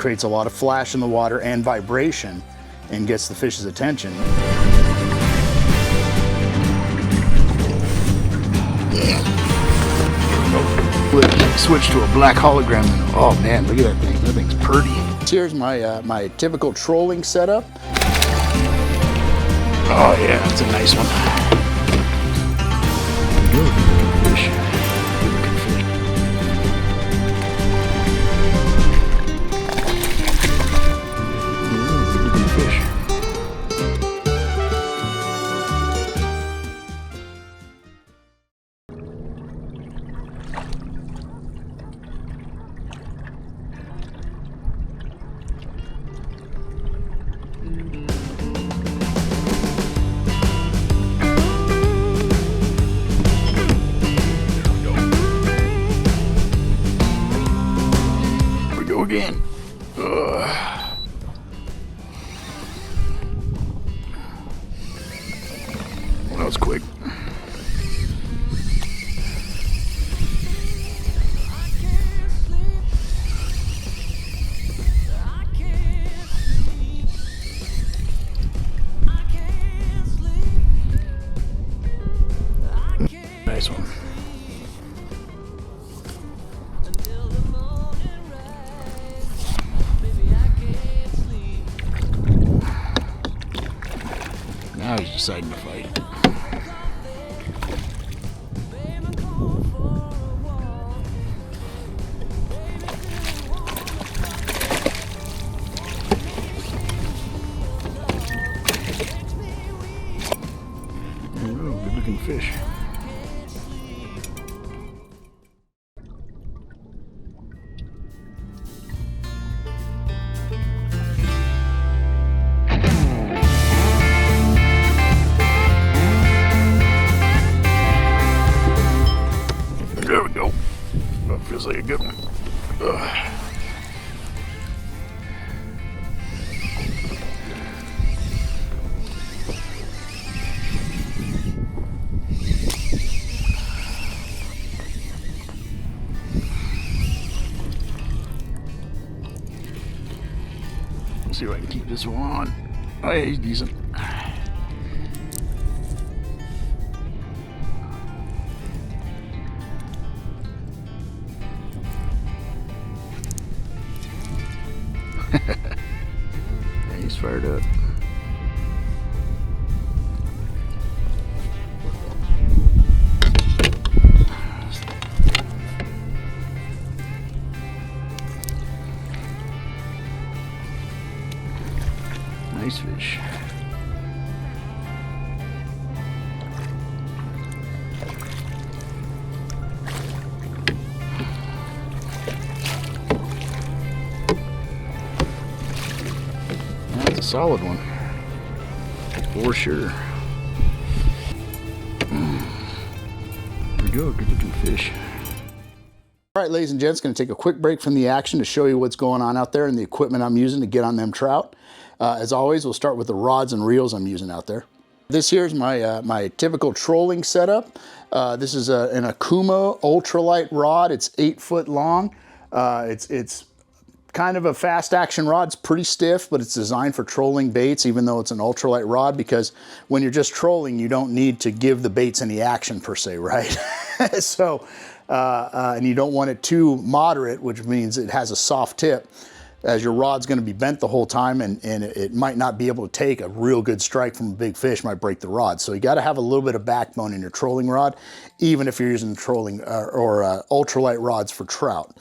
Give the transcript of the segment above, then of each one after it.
creates a lot of flash in the water and vibration and gets the fish's attention. Switch to a black hologram minnow. Oh man, look at that thing. That thing's pretty. Here's my my typical trolling setup. Oh yeah, that's a nice one. Good fish. Good fish. Good fish. Again. Well, that was quick. Nice one. Now he's deciding to fight. Oh, good looking fish. There we go. That feels like a good one. Ugh. Let's see if I can keep this one on. Oh yeah, he's decent. Yeah, he's fired up. Nice fish. That's a solid one, for sure. There we go, good looking fish. All right, ladies and gents, going to take a quick break from the action to show you what's going on out there and the equipment I'm using to get on them trout. As always, we'll start with the rods and reels I'm using out there. This here is my my typical trolling setup. This is an Akuma ultralight rod. It's 8 foot long. It's kind of a fast action rod. It's pretty stiff, but it's designed for trolling baits, even though it's an ultralight rod, because when you're just trolling, you don't need to give the baits any action per se, right? So, and you don't want it too moderate, which means it has a soft tip, as your rod's going to be bent the whole time, and it might not be able to take a real good strike from a big fish, might break the rod. So you got to have a little bit of backbone in your trolling rod, even if you're using trolling or ultralight rods for trout.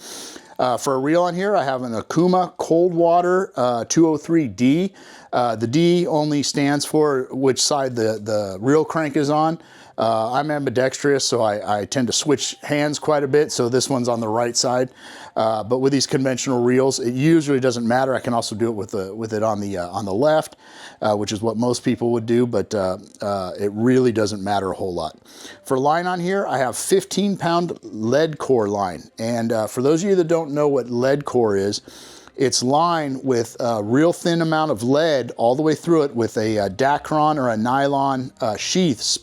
For a reel on here, I have an Akuma Cold Water 203D. The D only stands for which side the reel crank is on. I'm ambidextrous, so I tend to switch hands quite a bit, so this one's on the right side. But with these conventional reels, it usually doesn't matter. I can also do it with it on the left, which is what most people would do, but it really doesn't matter a whole lot. For line on here, I have 15-pound lead core line, and for those of you that don't know what lead core is, it's line with a real thin amount of lead all the way through it with a Dacron or a nylon sheath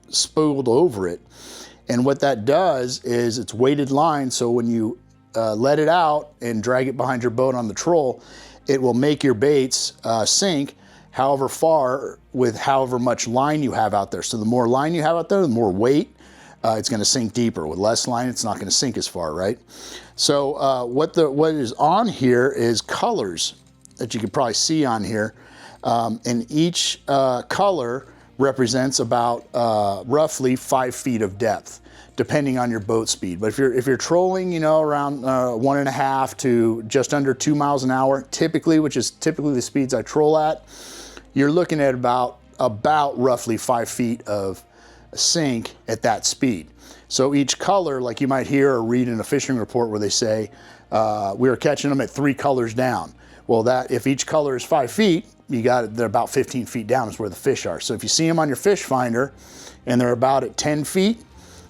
spooled over it. And what that does is it's weighted line, so when you let it out and drag it behind your boat on the troll, it will make your baits sink however far with however much line you have out there. So the more line you have out there, the more weight, it's going to sink deeper. With less line, it's not going to sink as far, right? So what is on here is colors that you can probably see on here, and each color represents about roughly 5 feet of depth, depending on your boat speed. But if you're trolling, you know, around 1.5 to just under 2 miles an hour, typically, which is typically the speeds I troll at, you're looking at about roughly 5 feet of sink at that speed. So each color, like you might hear or read in a fishing report where they say, we were catching them at 3 colors down. Well, that if each color is 5 feet, they're about 15 feet down is where the fish are. So if you see them on your fish finder and they're about at 10 feet,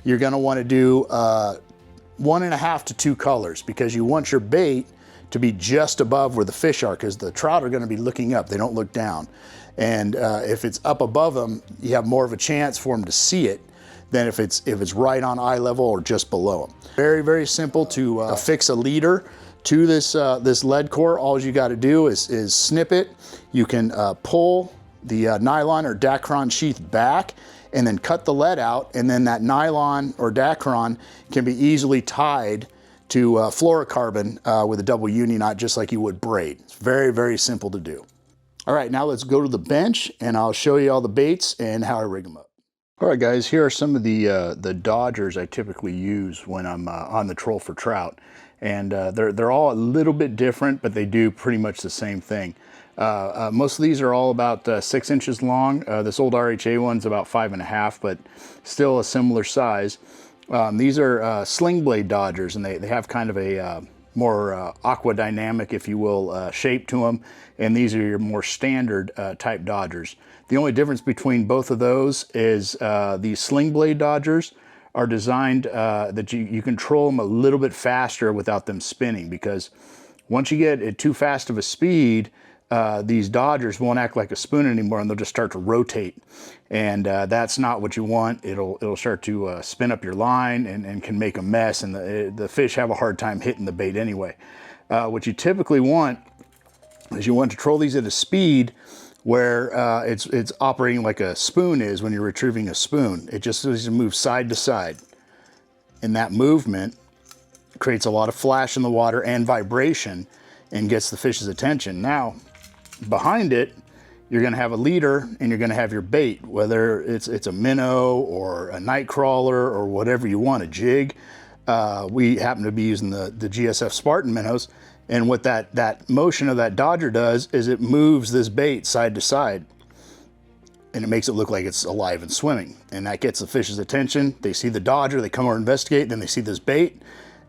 you're gonna wanna do 1.5 to 2 colors, because you want your bait to be just above where the fish are, because the trout are gonna be looking up, they don't look down. And if it's up above them, you have more of a chance for them to see it than if it's right on eye level or just below them. Very, very simple to affix a leader to this lead core. All you got to do is snip it. You can pull the nylon or Dacron sheath back and then cut the lead out, and then that nylon or Dacron can be easily tied to fluorocarbon with a double uni knot, just like you would braid. It's very, very simple to do. All right, now let's go to the bench and I'll show you all the baits and how I rig them up. All right, guys, here are some of the dodgers I typically use when I'm on the troll for trout. And they're all a little bit different, but they do pretty much the same thing. Most of these are all about 6 inches long. This old RHA one's about 5.5, but still a similar size. These are sling blade dodgers, and they have kind of a more aqua dynamic, if you will, shape to them. And these are your more standard type dodgers. The only difference between both of those is these sling blade dodgers are designed that you control them a little bit faster without them spinning, because once you get at too fast of a speed, these dodgers won't act like a spoon anymore, and they'll just start to rotate. And that's not what you want. It'll start to spin up your line and can make a mess, and the fish have a hard time hitting the bait anyway. What you typically want is you want to troll these at a speed where it's operating like a spoon is when you're retrieving a spoon. It just needs to move side to side. And that movement creates a lot of flash in the water and vibration and gets the fish's attention. Now, behind it, you're gonna have a leader and you're gonna have your bait, whether it's a minnow or a night crawler or whatever you want, a jig. We happen to be using the GSF Spartan minnows. And what that motion of that dodger does is it moves this bait side to side, and it makes it look like it's alive and swimming. And that gets the fish's attention. They see the dodger, they come over and investigate, then they see this bait,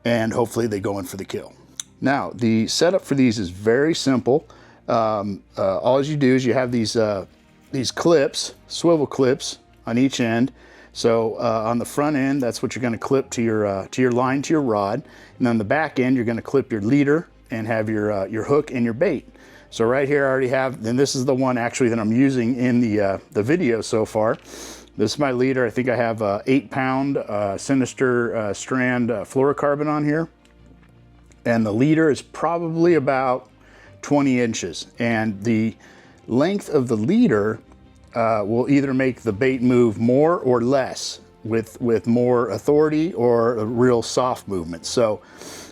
and hopefully they go in for the kill. Now, the setup for these is very simple. All you do is you have these clips, swivel clips on each end. So on the front end, that's what you're gonna clip to your line, to your rod. And on the back end, you're gonna clip your leader and have your hook and your bait. So right here I already have, and this is the one actually that I'm using in the video so far. This is my leader. I think I have 8-pound Sinister strand fluorocarbon on here. And the leader is probably about 20 inches. And the length of the leader will either make the bait move more or less with more authority or a real soft movement. So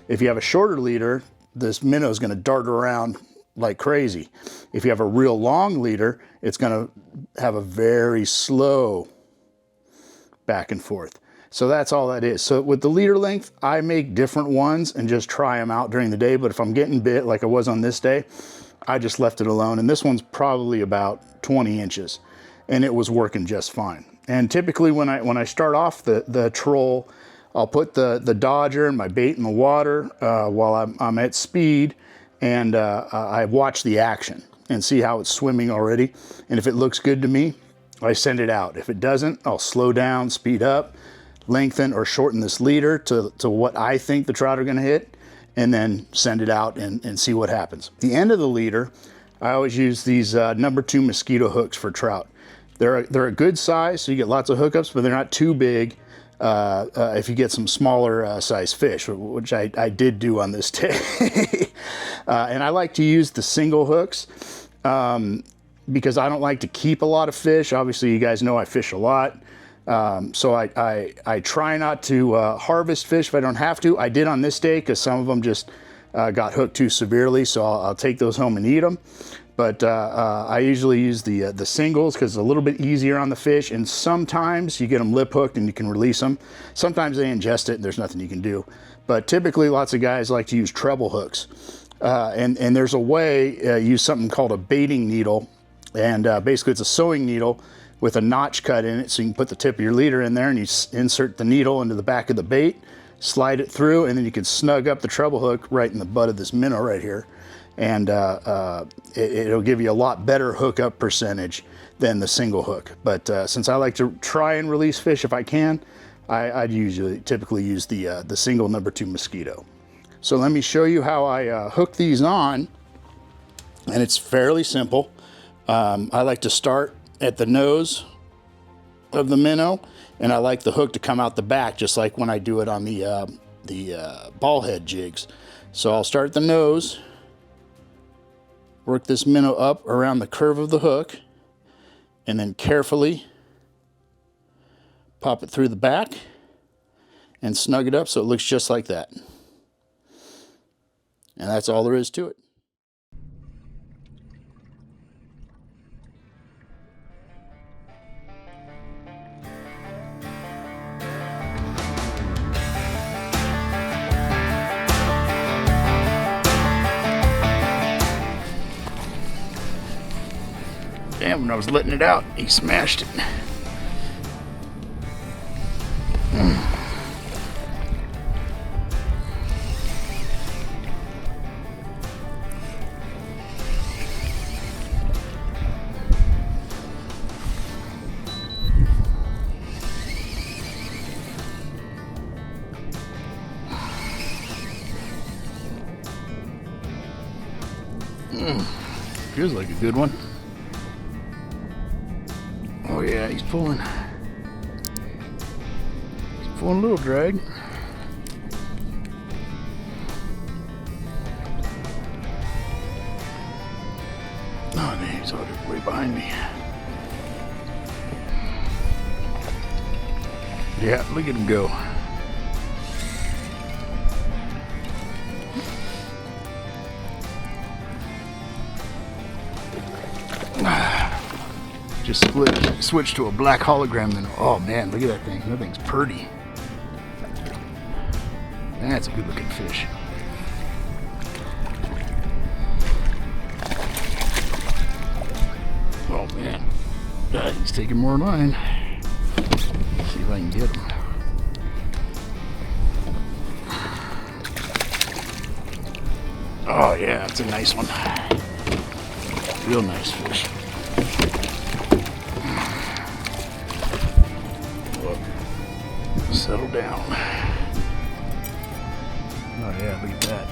if you have a shorter leader, this minnow is going to dart around like crazy. If you have a real long leader, it's going to have a very slow back and forth. So that's all that is. So with the leader length, I make different ones and just try them out during the day. But if I'm getting bit like I was on this day, I just left it alone. And this one's probably about 20 inches and it was working just fine. And typically when I start off the troll, I'll put the dodger and my bait in the water while I'm at speed, and I watch the action and see how it's swimming already. And if it looks good to me, I send it out. If it doesn't, I'll slow down, speed up, lengthen or shorten this leader to what I think the trout are gonna hit, and then send it out and see what happens. At the end of the leader, I always use these number 2 mosquito hooks for trout. They're a good size, so you get lots of hookups, but they're not too big. if you get some smaller size fish, which I did do on this day. And I like to use the single hooks because I don't like to keep a lot of fish. Obviously, you guys know I fish a lot. So I try not to harvest fish if I don't have to. I did on this day because some of them just got hooked too severely, so I'll take those home and eat them. But I usually use the singles because it's a little bit easier on the fish, and sometimes you get them lip hooked and you can release them. Sometimes they ingest it and there's nothing you can do. But typically lots of guys like to use treble hooks. And there's a way, use something called a baiting needle, and basically it's a sewing needle with a notch cut in it, so you can put the tip of your leader in there and you insert the needle into the back of the bait, slide it through, and then you can snug up the treble hook right in the butt of this minnow right here. And it'll give you a lot better hookup percentage than the single hook. But since I like to try and release fish if I can, I'd typically use the single #2 mosquito. So let me show you how I hook these on, and it's fairly simple. I like to start at the nose of the minnow, and I like the hook to come out the back, just like when I do it on the ball head jigs. So I'll start at the nose, work this minnow up around the curve of the hook, and then carefully pop it through the back and snug it up so it looks just like that. And that's all there is to it. Damn, when I was letting it out, he smashed it. Feels like a good one. Oh yeah, he's pulling. He's pulling a little drag. Oh dang, he's already way behind me. Yeah, look at him go. Just switched to a black hologram minnow. Oh man, look at that thing. That thing's pretty. That's a good looking fish. Oh man, he's taking more line. Let's see if I can get him. Oh yeah, it's a nice one. Real nice fish. Settle down. Oh yeah, look at that.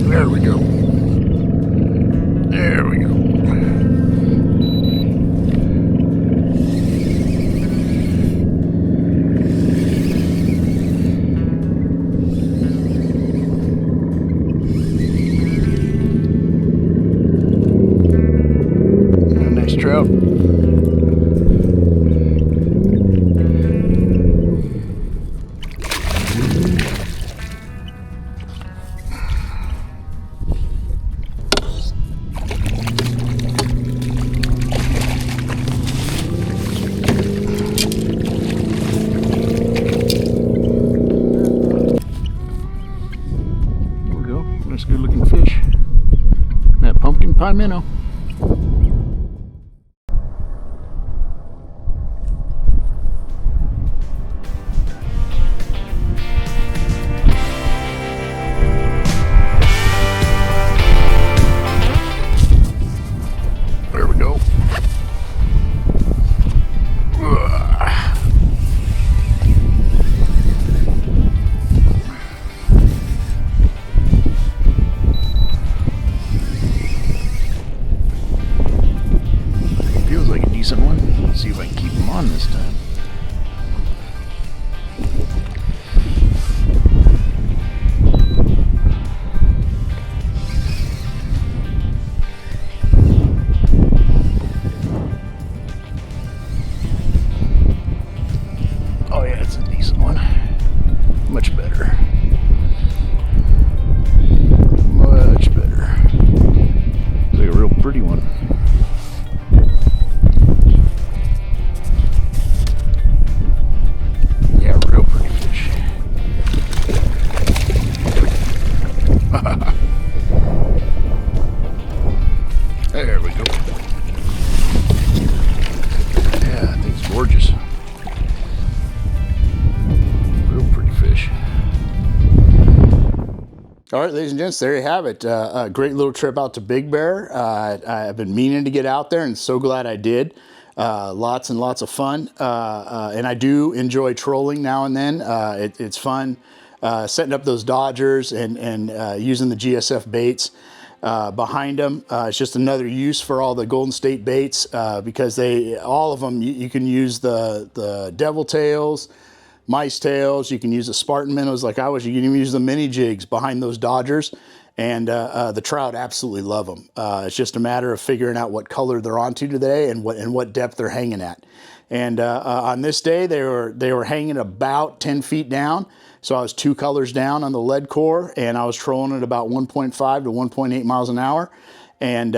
There we go. There we go. Nice trout. That's a good looking fish. That pumpkin pie minnow. on this time. Oh yeah, it's a decent one. Much better. Much better. It's like a real pretty one. Yeah, real pretty fish. There we go. Yeah, I think it's gorgeous. Real pretty fish. All right, ladies and gents, there you have it. A great little trip out to Big Bear. I've been meaning to get out there and so glad I did. Lots and lots of fun. And I do enjoy trolling now and then. It's fun setting up those dodgers and using the GSF baits behind them. It's just another use for all the Golden State baits because all of them, you can use the devil tails, mice tails, you can use the Spartan minnows like I was, you can even use the mini jigs behind those dodgers, and the trout absolutely love them. It's just a matter of figuring out what color they're onto today and what depth they're hanging at. And on this day they were hanging about 10 feet down, so I was 2 colors down on the lead core, and I was trolling at about 1.5 to 1.8 miles an hour. And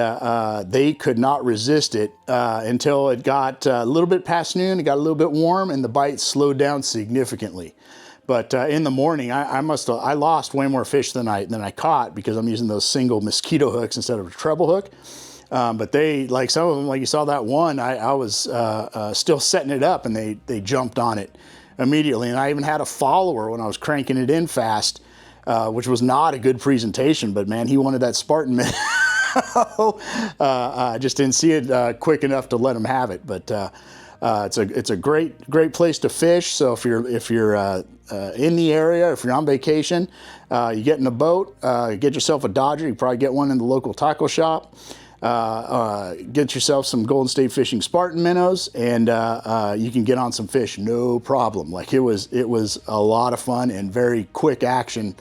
they could not resist it until it got a little bit past noon. It got a little bit warm, and the bite slowed down significantly. But in the morning, I lost way more fish than I caught because I'm using those single mosquito hooks instead of a treble hook. But like some of them, like you saw that one, I was still setting it up, and they jumped on it immediately. And I even had a follower when I was cranking it in fast, which was not a good presentation. But man, he wanted that Spartan minnow. I just didn't see it quick enough to let him have it. But it's a great place to fish. So if you're in the area, if you're on vacation, you get in a boat, get yourself a Dodger. You can probably get one in the local taco shop. Get yourself some Golden State Fishing Spartan minnows, and you can get on some fish, no problem. Like it was a lot of fun and very quick action,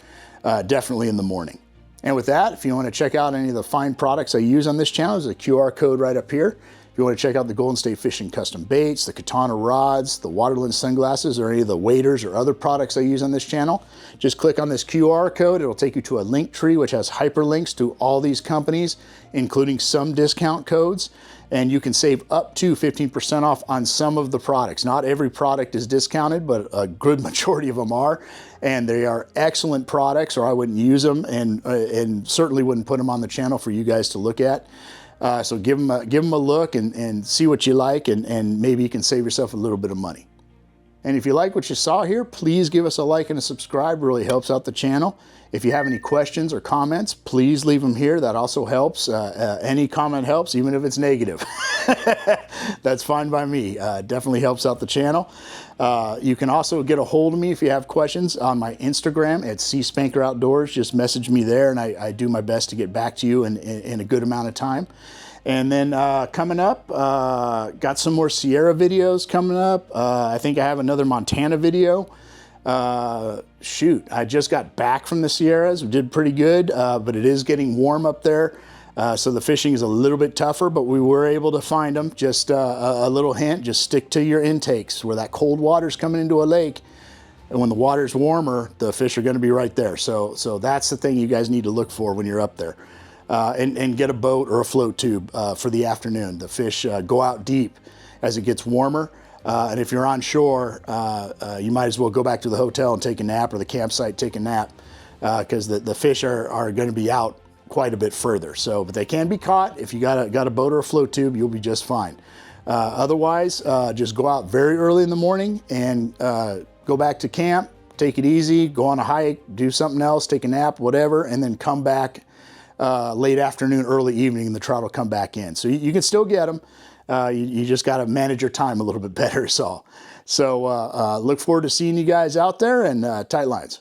definitely in the morning. And with that, if you want to check out any of the fine products I use on this channel, there's a QR code right up here. If you want to check out the Golden State Fishing custom baits, the Katana rods, the Waterland sunglasses, or any of the waders or other products I use on this channel, just click on this QR code. It'll take you to a link tree which has hyperlinks to all these companies, including some discount codes. And you can save up to 15% off on some of the products. Not every product is discounted, but a good majority of them are. And they are excellent products, or I wouldn't use them, and certainly wouldn't put them on the channel for you guys to look at. So give them a look and see what you like, and maybe you can save yourself a little bit of money. And if you like what you saw here, please give us a like and a subscribe. It really helps out the channel. If you have any questions or comments, please leave them here. That also helps. Any comment helps, even if it's negative. That's fine by me. Definitely helps out the channel. You can also get a hold of me if you have questions on my Instagram at Spanker Outdoors. Just message me there, and I do my best to get back to you in a good amount of time. And then coming up, got some more Sierra videos coming up. I think I have another Montana video. Shoot, I just got back from the Sierras. We did pretty good, but it is getting warm up there. So the fishing is a little bit tougher, but we were able to find them. Just a little hint, just stick to your intakes where that cold water's coming into a lake. And when the water's warmer, the fish are going to be right there. So that's the thing you guys need to look for when you're up there. And get a boat or a float tube for the afternoon. The fish go out deep as it gets warmer. And if you're on shore, you might as well go back to the hotel and take a nap, or the campsite, take a nap, because the fish are going to be out quite a bit further. So, but they can be caught. If you got a boat or a float tube, you'll be just fine. Otherwise, just go out very early in the morning and go back to camp, take it easy, go on a hike, do something else, take a nap, whatever, and then come back late afternoon, early evening, and the trout will come back in. So you can still get them. You just got to manage your time a little bit better, so look forward to seeing you guys out there, and tight lines.